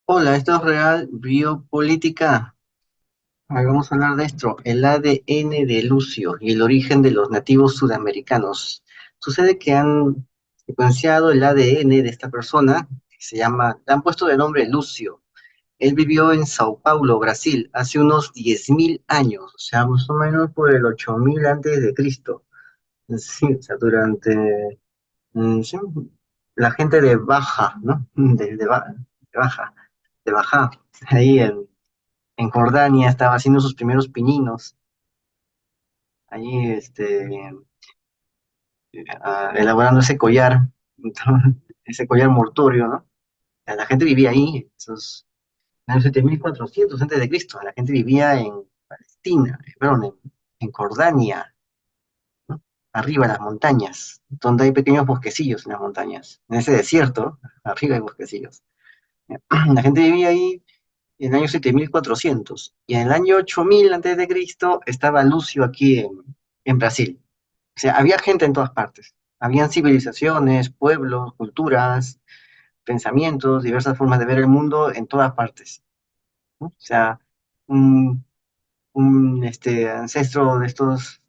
Hola, esto es Real Biopolítica. Vamos a hablar de esto, el ADN de Lucio y el origen de los nativos sudamericanos. Sucede que han secuenciado el ADN de esta persona, que le han puesto de nombre Lucio. Él vivió en Sao Paulo, Brasil, hace unos 10.000 años, o sea, más o menos por el 8.000 antes de Cristo. Sí, o sea, sí, la gente de Baja, ¿no? De Baja, de Baja, ahí en Jordania, estaba haciendo sus primeros pininos, allí elaborando ese collar, ese collar mortuorio, ¿no? La gente vivía ahí, esos años 7400 antes de Cristo, la gente vivía en Palestina, perdón, en Jordania, ¿no? Arriba en las montañas, donde hay pequeños bosquecillos en las montañas, en ese desierto, arriba hay bosquecillos. La gente vivía ahí en el año 7400 y en el año 8000 antes de Cristo estaba Lucio aquí en Brasil. O sea, había gente en todas partes. Habían civilizaciones, pueblos, culturas, pensamientos, diversas formas de ver el mundo en todas partes, ¿no? O sea, un, un ancestro de estos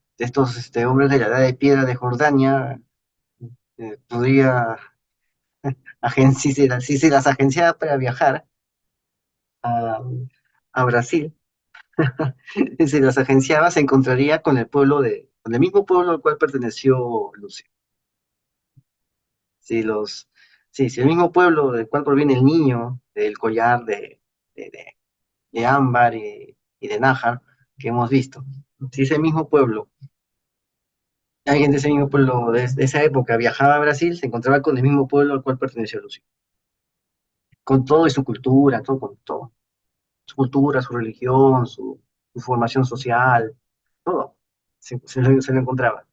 hombres de la edad de piedra de Jordania podría, si se las agenciaba para viajar a, a Brasil, si las agenciaba, se encontraría con el mismo pueblo al cual perteneció Lucio. Si los, si el mismo pueblo del cual proviene el niño, del collar de, de- de ámbar y de nájar que hemos visto, si ese mismo pueblo, alguien de ese mismo pueblo de esa época viajaba a Brasil, se encontraba con el mismo pueblo al cual perteneció Lucio, con todo y su cultura, todo, con todo, su cultura, su religión, su formación social, todo, se lo encontraba.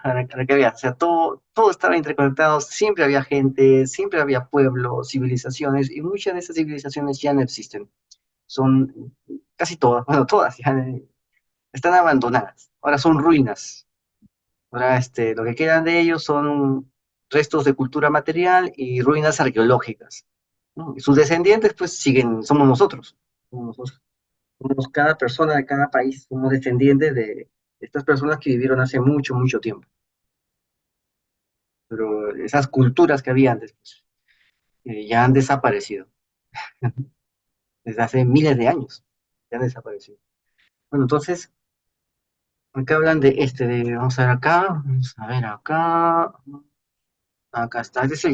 Para que veas, o sea, todo estaba interconectado, siempre había gente, siempre había pueblos, civilizaciones, y muchas de esas civilizaciones ya no existen. Son casi todas, bueno, todas ya están abandonadas. Ahora son ruinas. Ahora, lo que quedan de ellos son restos de cultura material y ruinas arqueológicas, ¿no? Y sus descendientes, pues, somos nosotros. Somos nosotros. Somos cada persona de cada país, somos descendientes de estas personas que vivieron hace mucho, mucho tiempo. Pero esas culturas que había antes, pues, ya han desaparecido desde hace miles de años, ya han desaparecido. Bueno, entonces, acá hablan vamos a ver acá, vamos a ver acá está, este es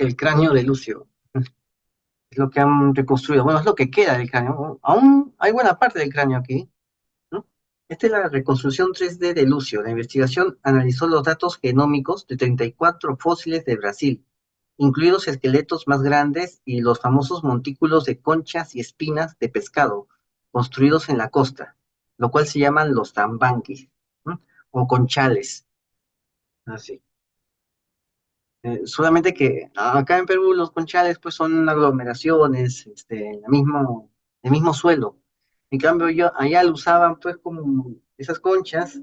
el cráneo de Lucio, es lo que han reconstruido, bueno, es lo que queda del cráneo, aún hay buena parte del cráneo aquí, ¿no? Esta es la reconstrucción 3D de Lucio. La investigación analizó los datos genómicos de 34 fósiles de Brasil, incluidos esqueletos más grandes y los famosos montículos de conchas y espinas de pescado construidos en la costa, lo cual se llaman los tambanquis, ¿no? O conchales, así. Solamente que acá en Perú los conchales pues son aglomeraciones, el mismo suelo. En cambio, allá lo usaban pues como esas conchas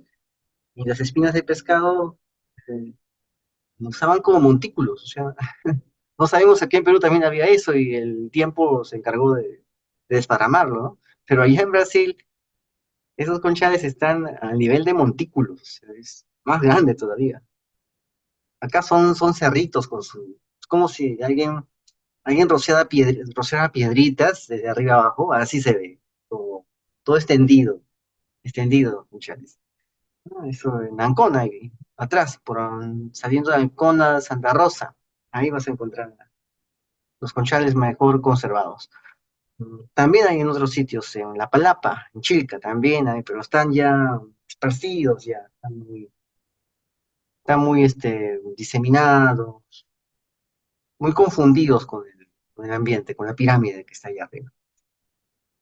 y las espinas de pescado, eh, lo usaban como montículos, o sea, no sabemos, aquí en Perú también había eso y el tiempo se encargó de desparramarlo, ¿no? Pero allá en Brasil, esos conchales están al nivel de montículos, o sea, es más grande todavía. Acá son cerritos es como si alguien rociara piedritas desde arriba abajo, así se ve, todo extendido los conchales. Ah, eso en Ancona, ahí, atrás, saliendo de Ancona, Santa Rosa, ahí vas a encontrar los conchales mejor conservados. También hay en otros sitios, en La Palapa, en Chilca también hay, pero están ya esparcidos, ya, están muy diseminados, muy confundidos con el ambiente, con la pirámide que está allá arriba.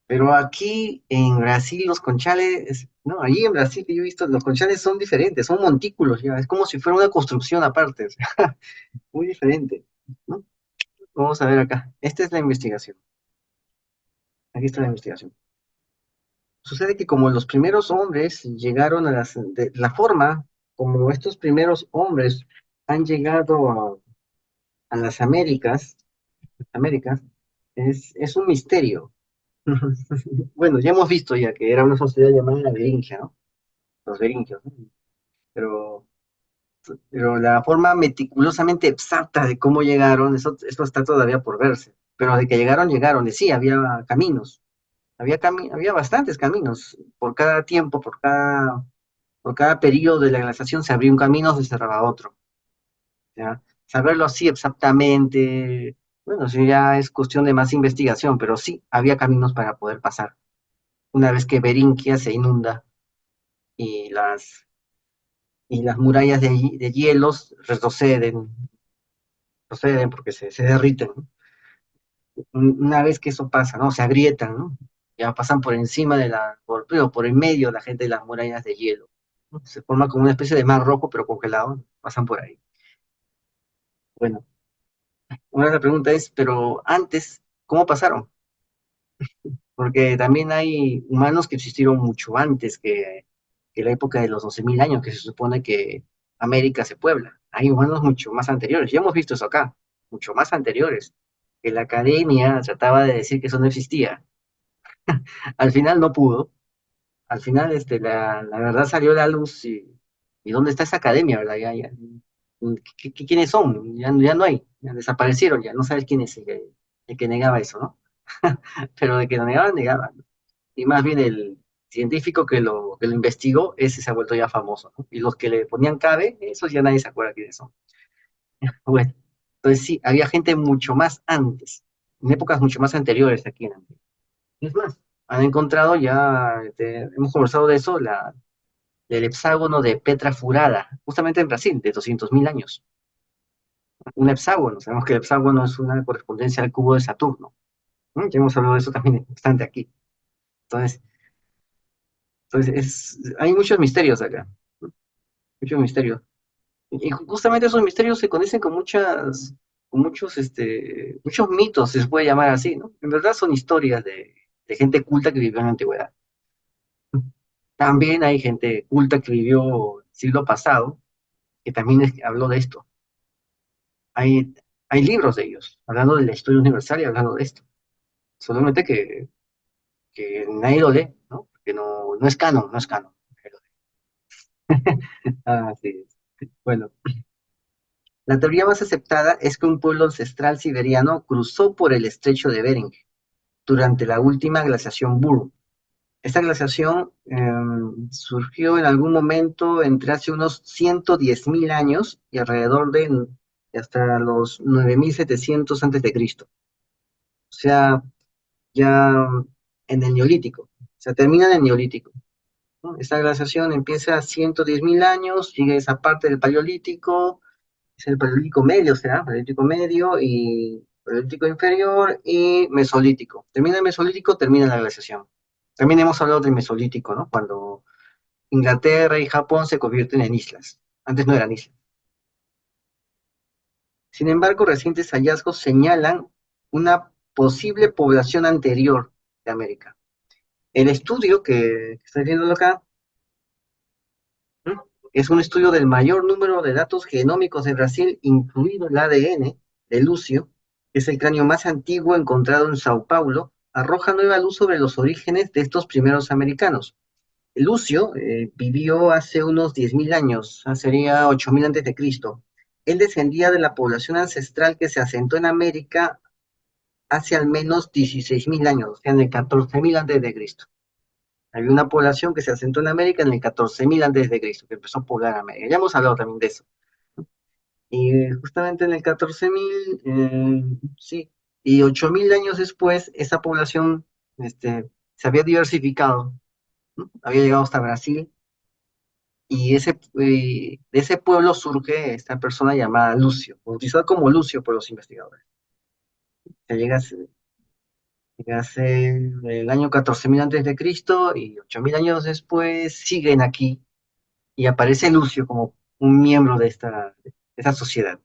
Pero aquí en Brasil los conchales, no, allí en Brasil que yo he visto, los conchales son diferentes, son montículos ya, es como si fuera una construcción aparte, o sea, muy diferente, ¿no? Vamos a ver acá, esta es la investigación, aquí está la investigación. Sucede que como los primeros hombres llegaron la forma como estos primeros hombres han llegado a las Américas, es un misterio. Bueno, ya hemos visto ya que era una sociedad llamada la Beringia, ¿no? Los beringios, ¿no? Pero, pero la forma meticulosamente exacta de cómo llegaron, eso está todavía por verse. Pero de que llegaron, llegaron. Y sí, había caminos, había bastantes caminos. Por cada tiempo, por cada periodo de la glaciación se abría un camino, se cerraba otro. ¿Ya? Saberlo así exactamente, bueno, eso ya es cuestión de más investigación, pero sí, había caminos para poder pasar. Una vez que Beringia se inunda y las murallas de hielos retroceden porque se derriten, ¿no? Una vez que eso pasa, ¿no? Se agrietan, ¿no? Ya pasan por encima por el medio de la gente de las murallas de hielo, ¿no? Se forma como una especie de mar rojo, pero congelado, ¿no? Pasan por ahí. Bueno, ahora la pregunta es, pero antes, ¿cómo pasaron? Porque también hay humanos que existieron mucho antes que la época de los 12.000 años, que se supone que América se puebla. Hay humanos mucho más anteriores, ya hemos visto eso acá, mucho más anteriores, que la academia trataba de decir que eso no existía. Al final no pudo, al final la verdad salió a la luz y ¿dónde está esa academia, verdad? ¿Quiénes son? Ya no hay, ya desaparecieron, ya no sabes quién es el que negaba eso, ¿no? Pero de que lo negaban, negaban. Y más bien el científico que lo investigó, ese se ha vuelto ya famoso, ¿no? Y los que le ponían cabe, esos ya nadie se acuerda quiénes son. Bueno, entonces sí, había gente mucho más antes, en épocas mucho más anteriores aquí en América. Es más, han encontrado ya, hemos conversado de eso, el hexágono de Petra Furada, justamente en Brasil, de 200.000 años. Un hexágono, sabemos que el hexágono es una correspondencia al cubo de Saturno, ¿no? Ya hemos hablado de eso también bastante aquí. Entonces, hay muchos misterios acá, ¿no? Muchos misterios. Y justamente esos misterios se conocen muchos mitos, se les puede llamar así, ¿no? En verdad son historias de gente culta que vivió en la antigüedad. También hay gente culta que vivió el siglo pasado, que también habló de esto. Hay, hay libros de ellos, hablando de la historia universal y hablando de esto. Solamente que nadie lo lee, ¿no? Porque no es canon, no es canon. Ah, sí. Bueno, la teoría más aceptada es que un pueblo ancestral siberiano cruzó por el estrecho de Bering durante la última glaciación Burr. Esta glaciación surgió en algún momento entre hace unos 110.000 años y alrededor de hasta los 9.700 antes de Cristo. O sea, ya en el Neolítico. O sea, termina en el Neolítico, ¿no? Esta glaciación empieza a 110.000 años, sigue esa parte del Paleolítico, es el Paleolítico medio, será, Paleolítico medio y Paleolítico inferior y Mesolítico. Termina el Mesolítico, termina la glaciación. También hemos hablado del Mesolítico, ¿no? Cuando Inglaterra y Japón se convierten en islas. Antes no eran islas. Sin embargo, recientes hallazgos señalan una posible población anterior de América. El estudio que estoy viendo acá, ¿no? Es un estudio del mayor número de datos genómicos de Brasil, incluido el ADN de Lucio, que es el cráneo más antiguo encontrado en Sao Paulo, arroja nueva luz sobre los orígenes de estos primeros americanos. Lucio vivió hace unos 10.000 años, sería 8.000 antes de Cristo. Él descendía de la población ancestral que se asentó en América hace al menos 16.000 años, o sea, en el 14.000 antes de Cristo. Había una población que se asentó en América en el 14.000 antes de Cristo, que empezó a poblar América. Ya hemos hablado también de eso. Y justamente en el 14.000, sí, y 8.000 años después, esa población se había diversificado, ¿no? Había llegado hasta Brasil, y de ese pueblo surge esta persona llamada Lucio, bautizado como Lucio por los investigadores. Que llega el año 14.000 antes de Cristo y 8.000 años después siguen aquí y aparece Lucio como un miembro de esta sociedad.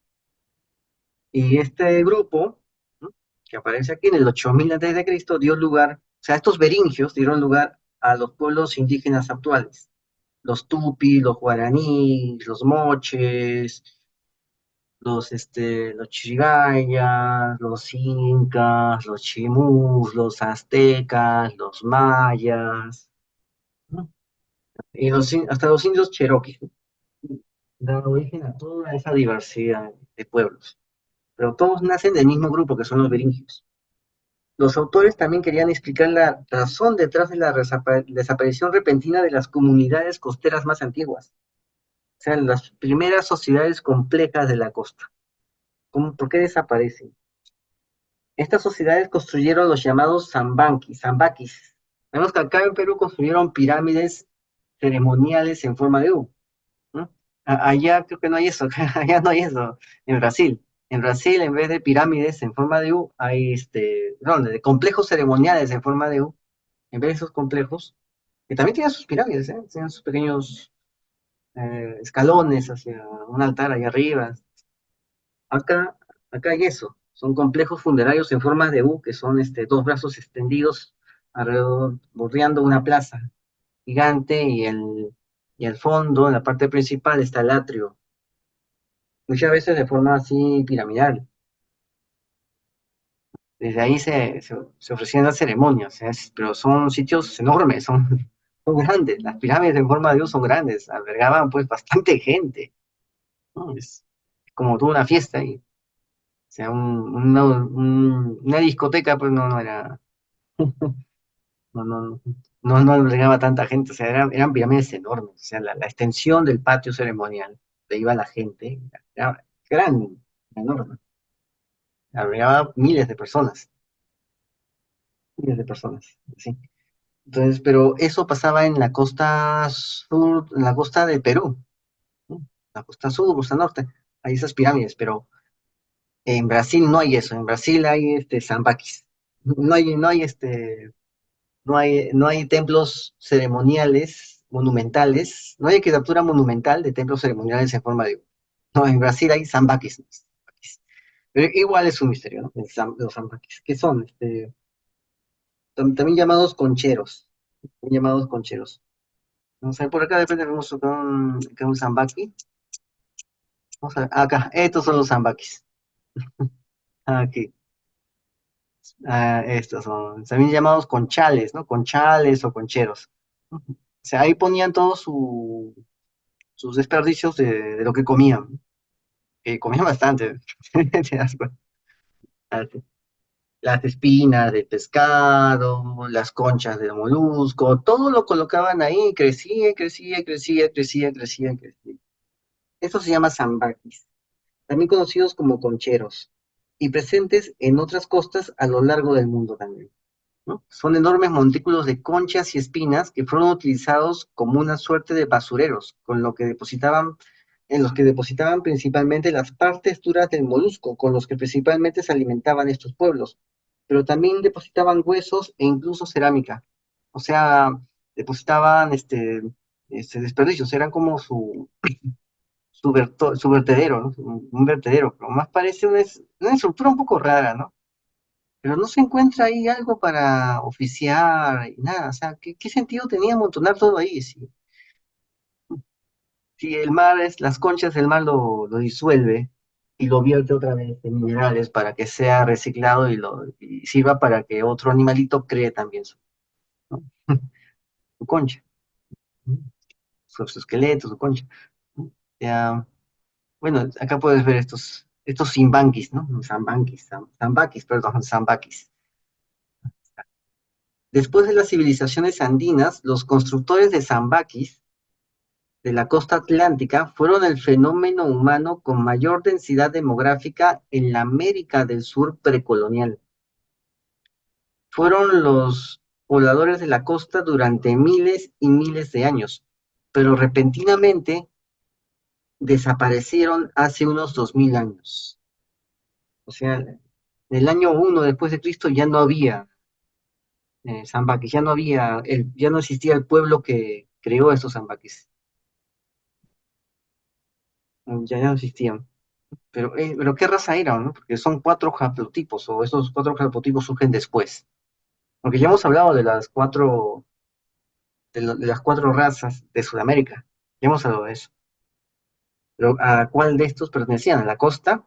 Y este grupo, ¿no? Que aparece aquí en el 8.000 antes de Cristo dio lugar, o sea, estos beringios dieron lugar a los pueblos indígenas actuales, los tupis, los guaraníes, los moches, los chirigayas, los incas, los chimús, los aztecas, los mayas, ¿no? Y hasta los indios cherokees, ¿no? Dan origen a toda esa diversidad de pueblos. Pero todos nacen del mismo grupo, que son los beringios. Los autores también querían explicar la razón detrás de la desaparición repentina de las comunidades costeras más antiguas, o sea, las primeras sociedades complejas de la costa. ¿Por qué desaparecen? Estas sociedades construyeron los llamados sambaquis. Vemos que acá en Perú construyeron pirámides ceremoniales en forma de U, ¿no? Allá creo que no hay eso, allá no hay eso, en Brasil. En Brasil, en vez de pirámides en forma de U, hay perdón, de complejos ceremoniales en forma de U, en vez de esos complejos, que también tienen sus pirámides, ¿eh? Tienen sus pequeños escalones hacia un altar allá arriba. Acá, acá hay eso, son complejos funerarios en forma de U, que son dos brazos extendidos alrededor, bordeando una plaza gigante y el fondo, en la parte principal, está el atrio, muchas veces de forma así piramidal. Desde ahí se ofrecían las ceremonias, ¿eh? Pero son sitios enormes, son grandes, las pirámides en forma de U son grandes, albergaban pues bastante gente, ¿no? Es como toda una fiesta y, o sea, una discoteca pues no era, no, no, no albergaba tanta gente, o sea, eran pirámides enormes, o sea, la extensión del patio ceremonial, de iba la gente, era gran, enorme, albergaba miles de personas, sí. Entonces, pero eso pasaba en la costa sur, en la costa de Perú, ¿no? La costa sur, costa norte, hay esas pirámides, pero en Brasil no hay eso, en Brasil hay sambaquis, no hay templos ceremoniales, monumentales, no hay arquitectura monumental de templos ceremoniales en forma de... No, en Brasil hay sambaquis, ¿no? Pero igual es un misterio, ¿no? Los sambaquis, ¿qué son? También llamados concheros, llamados concheros. Vamos a ver, por acá de repente vemos acá un zambaqui. Vamos a ver, acá, estos son los zambaquis. Aquí, estos son también llamados conchales, ¿no? Conchales o concheros. Ujú. O sea, ahí ponían todos sus desperdicios de lo que comían, ¿no? Que comían bastante. ¿Te das cuenta? Ah, sí. Las espinas del pescado, las conchas del molusco, todo lo colocaban ahí, y crecía, crecía, crecía, crecía, crecía, crecía. Eso se llama zambaquis, también conocidos como concheros, y presentes en otras costas a lo largo del mundo también, ¿no? Son enormes montículos de conchas y espinas que fueron utilizados como una suerte de basureros, en los que depositaban principalmente las partes duras del molusco, con los que principalmente se alimentaban estos pueblos, pero también depositaban huesos e incluso cerámica. O sea, depositaban desperdicios, eran como su vertedero, ¿no? Un vertedero, pero más parece una estructura un poco rara, ¿no? Pero no se encuentra ahí algo para oficiar y nada, o sea, ¿qué sentido tenía amontonar todo ahí? Si el mar las conchas del mar lo disuelve y lo vierte otra vez en minerales para que sea reciclado y sirva para que otro animalito cree también ¿no? Su concha, ¿no? Su esqueleto, su concha, ¿no? Ya, bueno, acá puedes ver estos simbanquis, ¿no? Sambaquis, perdón, sambaquis. Después de las civilizaciones andinas, los constructores de sambaquis de la costa atlántica fueron el fenómeno humano con mayor densidad demográfica en la América del Sur precolonial. Fueron los pobladores de la costa durante miles y miles de años, pero repentinamente desaparecieron hace unos 2000 años. O sea, en el año 1 después de Cristo ya no había sambaquis, ya no existía el pueblo que creó estos sambaquis, ya no existían. Pero ¿qué raza eran, no? Porque son cuatro haplotipos, o esos cuatro haplotipos surgen después. Porque ya hemos hablado de las cuatro razas de Sudamérica. Ya hemos hablado de eso. Pero ¿a cuál de estos pertenecían? ¿A la costa?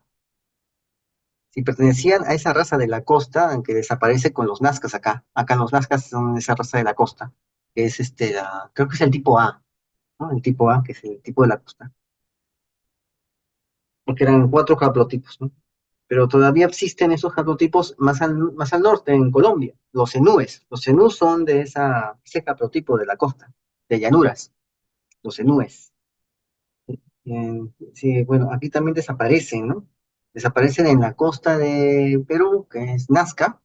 Si pertenecían a esa raza de la costa, aunque desaparece con los nazcas acá. Acá los nazcas son esa raza de la costa, que es creo que es el tipo A, ¿no? El tipo A, que es el tipo de la costa. Porque eran cuatro haplotipos, ¿no? Pero todavía existen esos haplotipos más al norte, en Colombia, los zenúes. Los zenúes son de ese haplotipo de la costa, de llanuras, los zenúes. Sí, bueno, aquí también desaparecen, ¿no? Desaparecen en la costa de Perú, que es Nazca,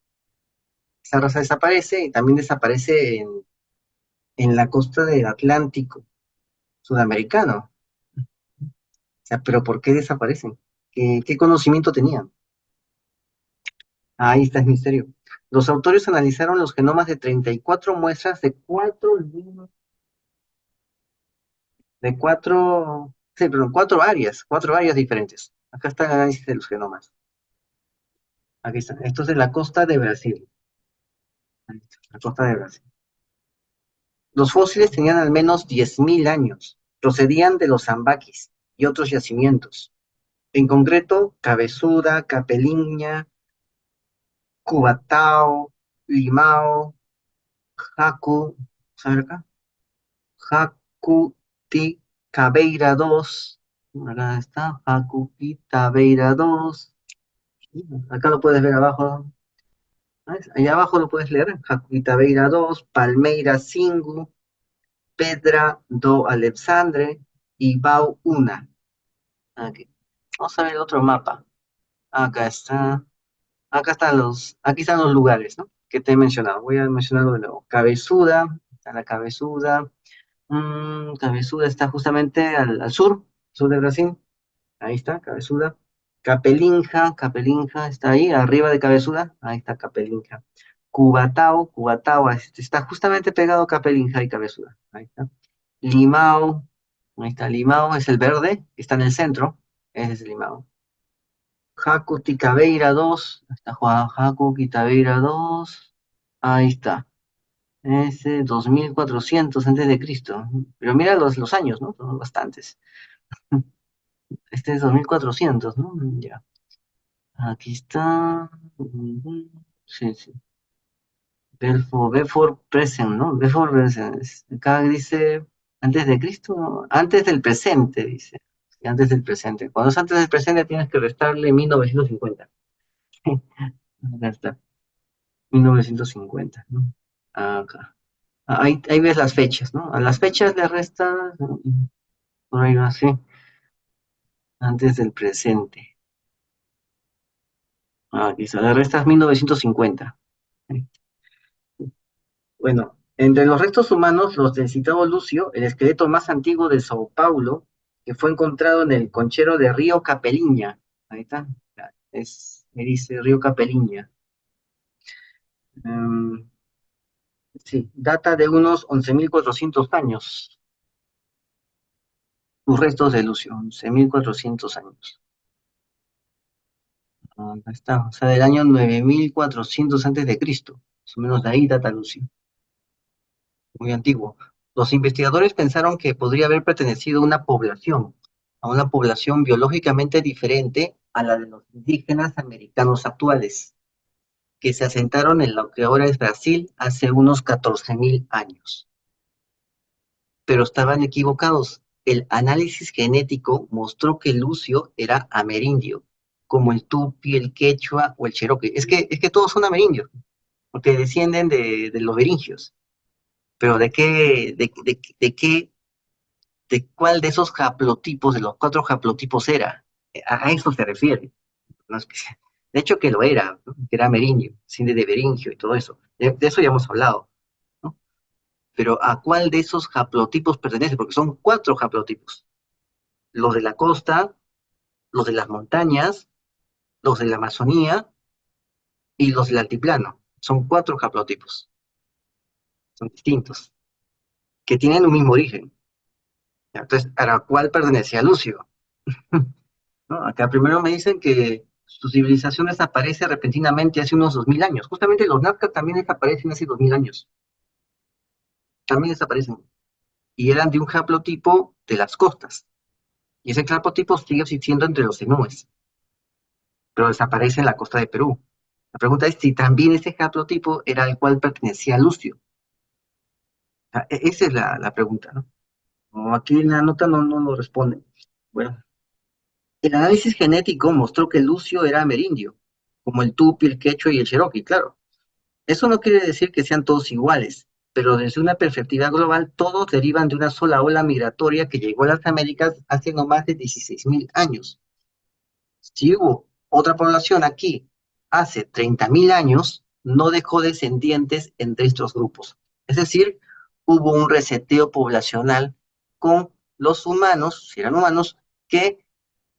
esa raza desaparece y también desaparece en la costa del Atlántico sudamericano. O sea, pero ¿por qué desaparecen? ¿Qué conocimiento tenían? Ahí está el misterio. Los autores analizaron los genomas de 34 muestras sí, perdón, cuatro áreas diferentes. Acá está el análisis de los genomas. Aquí está. Esto es de la costa de Brasil. Ahí está, la costa de Brasil. Los fósiles tenían al menos 10.000 años. Procedían de los Zambaquis y otros yacimientos. En concreto, Cabezuda, Capeliña, Cubatao, Limao, Jacu, ¿sabe acá? Jacuti Cabeira 2. Acá está, Jacuti Cabeira 2. Acá lo puedes ver abajo. ¿Ves? Ahí abajo lo puedes leer. Jacuti Cabeira 2, Palmeira 5, Pedra do Alexandre y Bau 1. Aquí. Vamos a ver otro mapa. Acá está. Aquí están los lugares, ¿no? Que te he mencionado. Voy a mencionarlo de nuevo. Cabezuda, está la Cabezuda. Cabezuda está justamente al sur de Brasil. Ahí está, Cabezuda. Capelinja está ahí, arriba de Cabezuda. Ahí está Capelinja. Cubatao, está justamente pegado Capelinja y Cabezuda. Ahí está. Limao, ahí está Limao, es el verde, que está en el centro. Ese es Limao. Jaco Ticabeira 2, está Juan Jaco Ticabeira 2, ahí está, ese 2400 antes de Cristo, pero mira los años, ¿no? Son bastantes. Este es 2400, ¿no? Ya, aquí está, sí, sí, Before Present, ¿no? Before Present, acá dice antes de Cristo, ¿no? Antes del presente, dice, sí, antes del presente. Cuando es antes del presente tienes que restarle 1950. Acá está. 1950, ¿no? Acá. Ahí ves las fechas, ¿no? A las fechas le restas, por ahí va, sí, antes del presente. Aquí está, le restas 1950. ¿Sí? Bueno, entre los restos humanos, los del citado Lucio, el esqueleto más antiguo de Sao Paulo, que fue encontrado en el conchero de Río Capeliña. Ahí está, me dice Río Capeliña. Em, sí, data de unos 11.400 años. Sus restos de Lucio, 11.400 años. Acá está, o sea, del año 9400 antes de Cristo. Más o menos de ahí data Lucio, muy antiguo. Los investigadores pensaron que podría haber pertenecido a una población biológicamente diferente a la de los indígenas americanos actuales, que se asentaron en lo que ahora es Brasil hace unos 14.000 años. Pero estaban equivocados. El análisis genético mostró que Lucio era amerindio, como el tupi, el quechua o el cherokee. Es que todos son amerindios, porque descienden de los beringios. Pero de cuál de esos haplotipos, de los cuatro haplotipos era? A eso se refiere. No es que de hecho que lo era, ¿no? Que era amerindio, desciende de beringio y todo eso. De eso ya hemos hablado, ¿no? Pero ¿a cuál de esos haplotipos pertenece? Porque son cuatro haplotipos. Los de la costa, los de las montañas, los de la Amazonía y los del altiplano. Son cuatro haplotipos, son distintos, que tienen un mismo origen. Entonces, ¿a la cuál pertenecía Lucio? ¿No? Acá primero me dicen que su civilización desaparece repentinamente hace unos 2000 años. Justamente los Nazca también desaparecen hace 2000 años. También desaparecen. Y eran de un haplotipo de las costas. Y ese haplotipo sigue existiendo entre los enúes, pero desaparece en la costa de Perú. La pregunta es si también ese haplotipo era al cual pertenecía Lucio. O sea, esa es la pregunta, ¿no? No, aquí en la nota no lo responde. Bueno, el análisis genético mostró que Lucio era amerindio, como el Tupi, el Quechua y el Cherokee, claro. Eso no quiere decir que sean todos iguales, pero desde una perspectiva global, todos derivan de una sola ola migratoria que llegó a las Américas hace no más de 16.000 años. Si hubo otra población aquí hace 30.000 años, no dejó descendientes entre estos grupos. Es decir, hubo un reseteo poblacional con los humanos, si eran humanos, que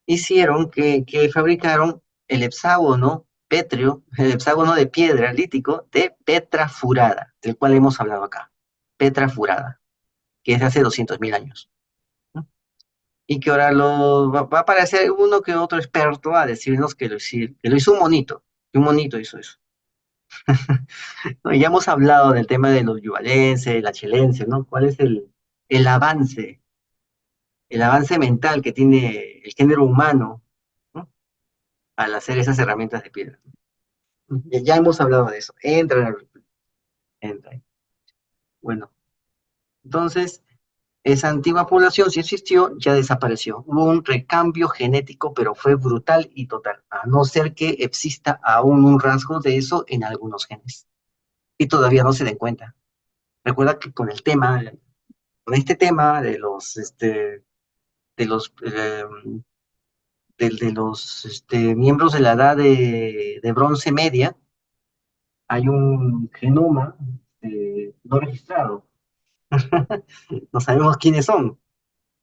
hicieron, que fabricaron el hexágono pétreo, el hexágono de piedra lítico de Petra Furada, del cual hemos hablado acá. Petra Furada, que es de hace 200.000 años, ¿no? Y que ahora va a aparecer uno que otro experto a decirnos que lo hizo un monito, que un monito hizo eso. ¿No? Y ya hemos hablado del tema de los yuvalenses, la chelense, ¿no? ¿Cuál es el avance, el avance mental que tiene el género humano, ¿no? Al hacer esas herramientas de piedra? Ya hemos hablado de eso. Entra. Bueno, entonces, esa antigua población sí existió, ya desapareció. Hubo un recambio genético, pero fue brutal y total, a no ser que exista aún un rasgo de eso en algunos genes. Y todavía no se den cuenta. Recuerda que con este tema de los miembros de la edad de bronce media, hay un genoma no registrado. No sabemos quiénes son. O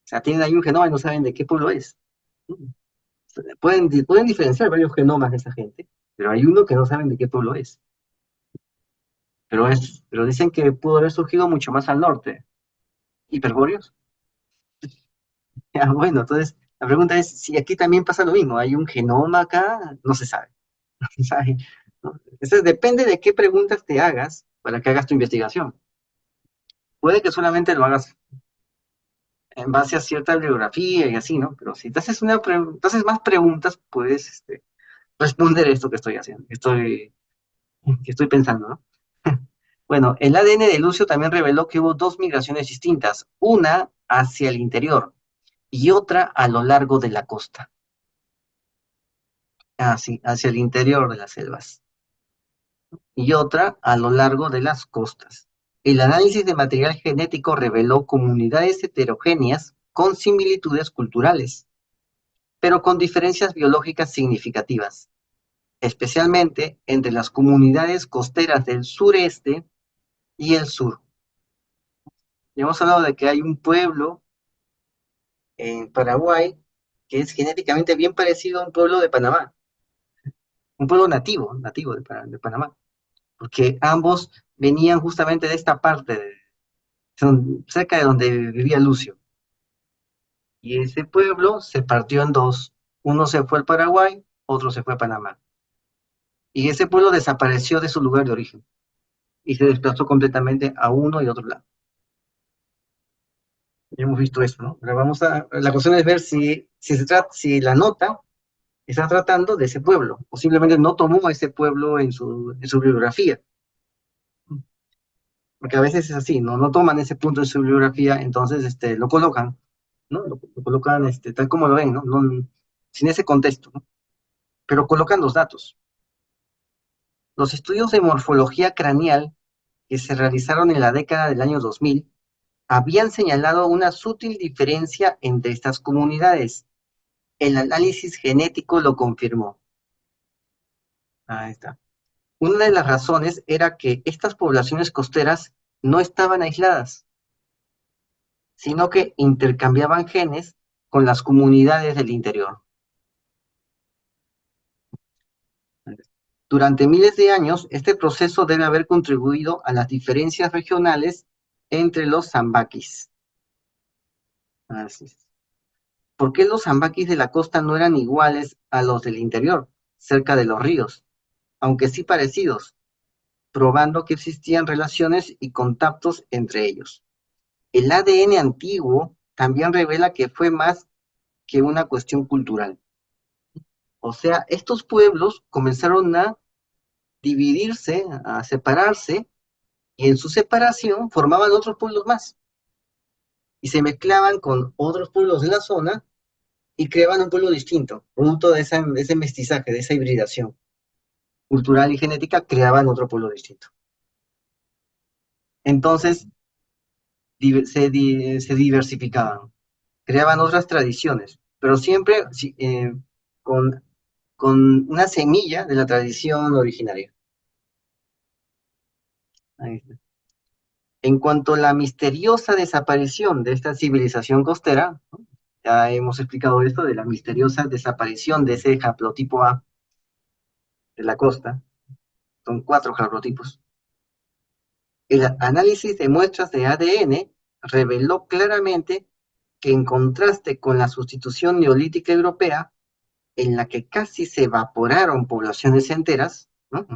sea, tienen ahí un genoma y no saben de qué pueblo es. Pueden diferenciar varios genomas de esa gente, pero hay uno que no saben de qué pueblo es. Pero dicen que pudo haber surgido mucho más al norte. ¿Hiperbóreos? Ah, bueno, entonces la pregunta es si aquí también pasa lo mismo. ¿Hay un genoma acá? No se sabe. No se sabe, ¿no? Entonces depende de qué preguntas te hagas para que hagas tu investigación. Puede que solamente lo hagas en base a cierta bibliografía y así, ¿no? Pero si te haces más preguntas, puedes responder esto que estoy haciendo, que estoy pensando, ¿no? Bueno, el ADN de Lucio también reveló que hubo dos migraciones distintas, una hacia el interior y otra a lo largo de la costa. Ah, sí, hacia el interior de las selvas y otra a lo largo de las costas. El análisis de material genético reveló comunidades heterogéneas con similitudes culturales, pero con diferencias biológicas significativas, especialmente entre las comunidades costeras del sureste y el sur. Ya hemos hablado de que hay un pueblo en Paraguay que es genéticamente bien parecido a un pueblo de Panamá, un pueblo nativo de Panamá, porque ambos venían justamente de esta parte, son cerca de donde vivía Lucio. Y ese pueblo se partió en dos. Uno se fue al Paraguay, otro se fue a Panamá. Y ese pueblo desapareció de su lugar de origen y se desplazó completamente a uno y otro lado. Ya hemos visto eso, ¿no? Ahora la cuestión es ver si la nota está tratando de ese pueblo, o simplemente no tomó a ese pueblo en su bibliografía, porque a veces es así, no toman ese punto en su bibliografía, entonces lo colocan, ¿no? Lo colocan tal como lo ven, ¿no? Sin ese contexto, ¿no? Pero colocan los datos. Los estudios de morfología craneal que se realizaron en la década del año 2000 habían señalado una sutil diferencia entre estas comunidades. El análisis genético lo confirmó. Ahí está. Una de las razones era que estas poblaciones costeras no estaban aisladas, sino que intercambiaban genes con las comunidades del interior. Durante miles de años, este proceso debe haber contribuido a las diferencias regionales entre los sambaquis. Así es. ¿Por qué los sambaquis de la costa no eran iguales a los del interior, cerca de los ríos, aunque sí parecidos, probando que existían relaciones y contactos entre ellos? El ADN antiguo también revela que fue más que una cuestión cultural. O sea, estos pueblos comenzaron a dividirse, a separarse, y en su separación formaban otros pueblos más, y se mezclaban con otros pueblos de la zona y creaban un pueblo distinto, producto de ese mestizaje, de esa hibridación cultural y genética, creaban otro pueblo distinto. Entonces, se diversificaban, creaban otras tradiciones, pero siempre con, con una semilla de la tradición originaria. Ahí está. En cuanto a la misteriosa desaparición de esta civilización costera, ¿no? Ya hemos explicado esto de la misteriosa desaparición de ese haplotipo A de la costa, son 4 haplotipos. El análisis de muestras de ADN reveló claramente que en contraste con la sustitución neolítica europea, en la que casi se evaporaron poblaciones enteras, ¿no?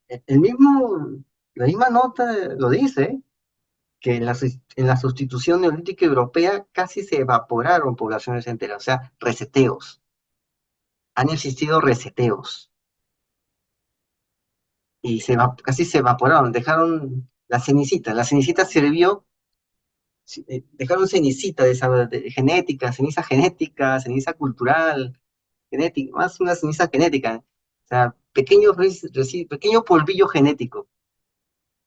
El mismo, la misma nota lo dice, ¿eh? Que en la sustitución neolítica europea casi se evaporaron poblaciones enteras, o sea, reseteos. Han existido reseteos y casi se evaporaron, dejaron la cenicita. La cenicita sirvió, dejaron cenicita genética, ceniza cultural, genética, más una ceniza genética. O sea, pequeño polvillo genético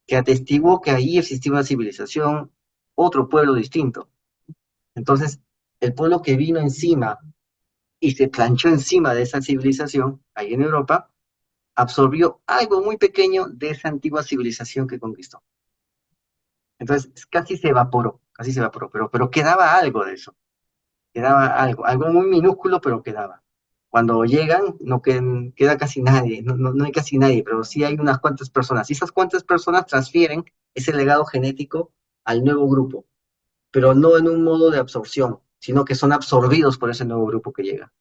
que atestiguó que ahí existía una civilización, otro pueblo distinto. Entonces, el pueblo que vino encima y se planchó encima de esa civilización, ahí en Europa, absorbió algo muy pequeño de esa antigua civilización que conquistó. Entonces, casi se evaporó, pero quedaba algo de eso, quedaba algo muy minúsculo, pero quedaba. Cuando llegan, no queda casi nadie, no hay casi nadie, pero sí hay unas cuantas personas. Y esas cuantas personas transfieren ese legado genético al nuevo grupo, pero no en un modo de absorción, sino que son absorbidos por ese nuevo grupo que llega,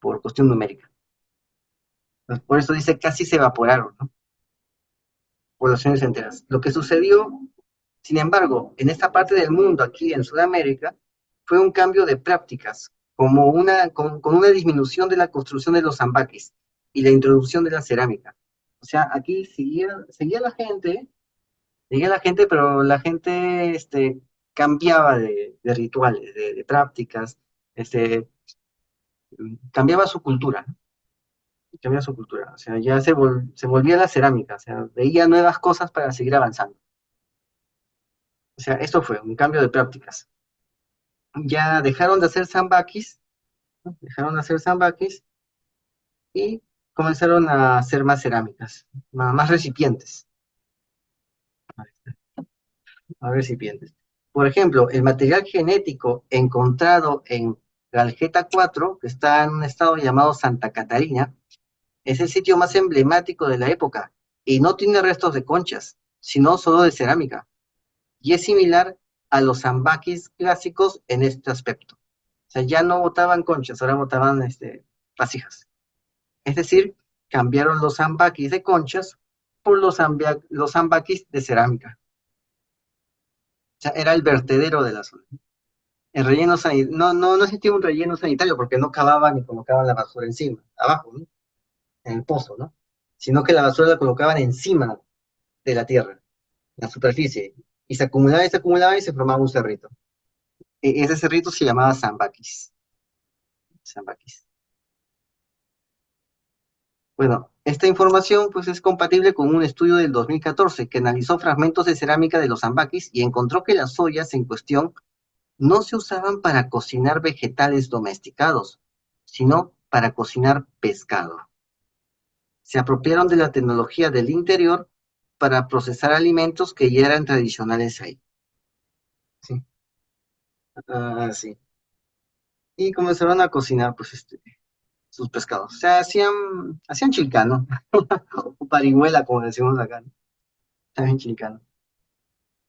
por cuestión numérica. Entonces, por eso dice casi se evaporaron, ¿no? Poblaciones enteras. Lo que sucedió, sin embargo, en esta parte del mundo, aquí en Sudamérica, fue un cambio de prácticas, como con una disminución de la construcción de los zambaquis y la introducción de la cerámica. O sea, aquí seguía la gente, pero la gente cambiaba de rituales, de prácticas, este, cambiaba su cultura, ¿no? Cambiaba su cultura. O sea, ya se volvía la cerámica, o sea, veía nuevas cosas para seguir avanzando. O sea, esto fue un cambio de prácticas. Ya dejaron de hacer sambaquis, ¿no? Dejaron de hacer sambaquis y comenzaron a hacer más cerámicas, más recipientes, más recipientes. Por ejemplo, el material genético encontrado en Galgeta 4, que está en un estado llamado Santa Catarina, es el sitio más emblemático de la época y no tiene restos de conchas, sino solo de cerámica. Y es similar a los sambaquis clásicos en este aspecto. O sea, ya no botaban conchas, ahora botaban vasijas. Es decir, cambiaron los sambaquis de conchas por los sambaquis de cerámica. O sea, era el vertedero de la zona. El relleno sanitario, no existía un relleno sanitario porque no cavaban ni colocaban la basura encima, abajo, ¿no? En el pozo, ¿no? Sino que la basura la colocaban encima de la tierra, en la superficie, y se acumulaba y se formaba un cerrito. Ese cerrito se llamaba sambaquis. Sambaquis. Bueno, esta información pues es compatible con un estudio del 2014 que analizó fragmentos de cerámica de los sambaquis y encontró que las ollas en cuestión no se usaban para cocinar vegetales domesticados, sino para cocinar pescado. Se apropiaron de la tecnología del interior para procesar alimentos que ya eran tradicionales ahí. Sí. Ah, sí. Y comenzaron a cocinar pues sus pescados. O sea, hacían chilcano, o parihuela, como decimos acá, ¿no? También chilcano.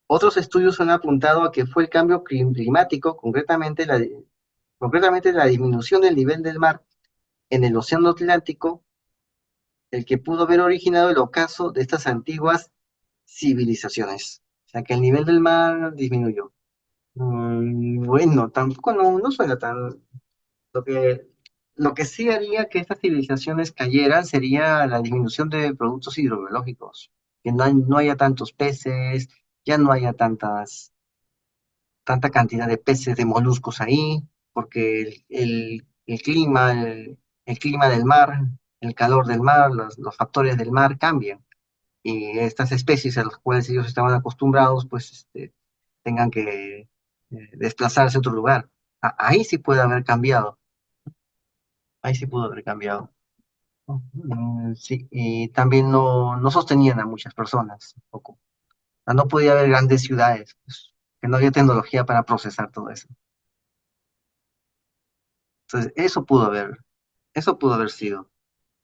Otros estudios han apuntado a que fue el cambio climático, concretamente la disminución del nivel del mar en el Océano Atlántico, el que pudo haber originado el ocaso de estas antiguas civilizaciones. O sea, que el nivel del mar disminuyó. Bueno, tampoco no suena tan... Lo que, lo que sí haría que estas civilizaciones cayeran sería la disminución de productos hidrobiológicos, que no haya tantos peces, ya no haya tanta cantidad de peces, de moluscos ahí, porque el clima del mar, el calor del mar, los factores del mar cambian y estas especies a las cuales ellos estaban acostumbrados, pues tengan que desplazarse a otro lugar. Ahí sí puede haber cambiado, ahí sí pudo haber cambiado. Sí, y también no sostenían a muchas personas, tampoco. O sea, no podía haber grandes ciudades, pues, que no había tecnología para procesar todo eso. Entonces, eso pudo haber sido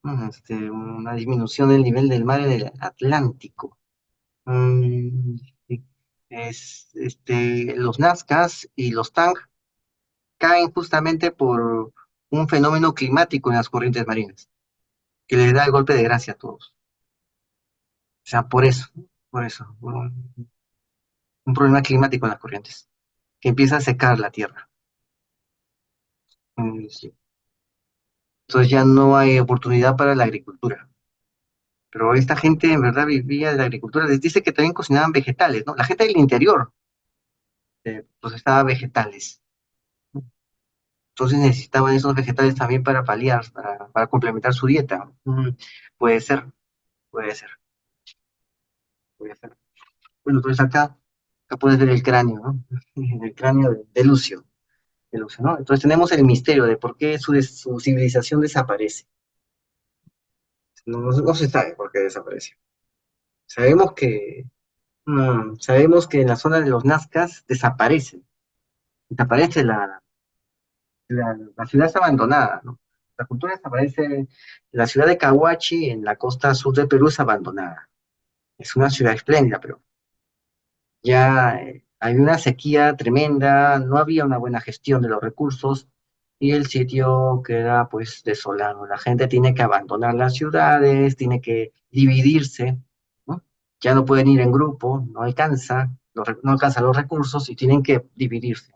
una disminución del nivel del mar en el Atlántico. Mm, sí. Los Nazcas y los Tang caen justamente por un fenómeno climático en las corrientes marinas, que les da el golpe de gracia a todos. O sea, por eso, un problema climático en las corrientes, que empieza a secar la tierra. Sí. Entonces ya no hay oportunidad para la agricultura. Pero esta gente en verdad vivía de la agricultura. Les dice que también cocinaban vegetales, ¿no? La gente del interior procesaba vegetales. Entonces necesitaban esos vegetales también para paliar, para complementar su dieta. Puede ser, puede ser, puede ser. Bueno, entonces acá puedes ver el cráneo, ¿no? El cráneo de Lucio, ¿no? Entonces tenemos el misterio de por qué su civilización desaparece. No se sabe por qué desapareció. Sabemos que, sabemos que en la zona de los Nazcas desaparece la ciudad es abandonada, ¿no? La cultura desaparece, la ciudad de Cahuachi en la costa sur de Perú es abandonada. Es una ciudad espléndida, pero ya hay una sequía tremenda, no había una buena gestión de los recursos y el sitio queda pues desolado. La gente tiene que abandonar las ciudades, tiene que dividirse, ¿no? Ya no pueden ir en grupo, no alcanza, no alcanzan los recursos y tienen que dividirse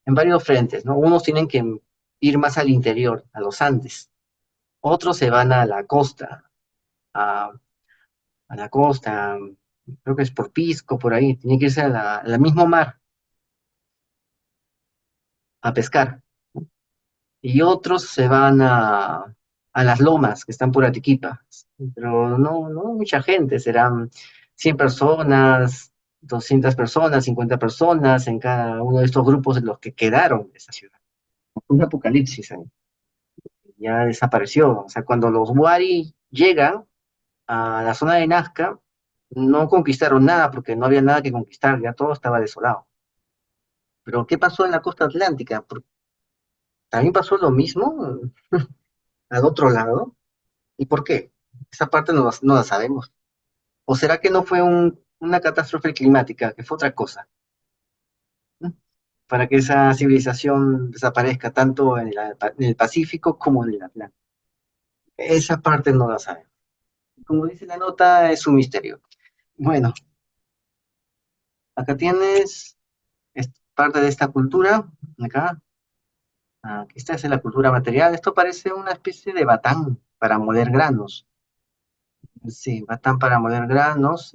en varios frentes, ¿no? Unos tienen que ir más al interior, a los Andes, otros se van a la costa, a, a la costa, creo que es por Pisco, por ahí, tienen que irse a la mismo mar a pescar. Y otros se van a las lomas que están por Atiquipa. Pero no mucha gente, serán 100 personas, 200 personas, 50 personas en cada uno de estos grupos en los que quedaron de esa ciudad. Un apocalipsis ahí. Ya desapareció. O sea, cuando los Wari llegan a la zona de Nazca, no conquistaron nada porque no había nada que conquistar, ya todo estaba desolado. Pero ¿qué pasó en la costa atlántica? ¿También pasó lo mismo al otro lado? ¿Y por qué? Esa parte no la sabemos. ¿O será que no fue una catástrofe climática, que fue otra cosa? ¿Mm? Para que esa civilización desaparezca tanto en el Pacífico como en el Atlántico. Esa parte no la sabemos. Como dice la nota, es un misterio. Bueno, acá tienes parte de esta cultura. Acá, esta es la cultura material. Esto parece una especie de batán para moler granos. Sí, batán para moler granos.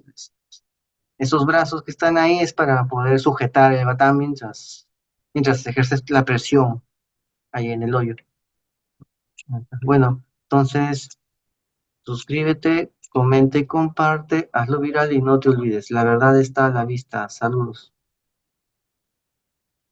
Esos brazos que están ahí es para poder sujetar el batán mientras ejerces la presión ahí en el hoyo. Bueno, entonces suscríbete, comenta y comparte, hazlo viral y no te olvides. La verdad está a la vista. Saludos.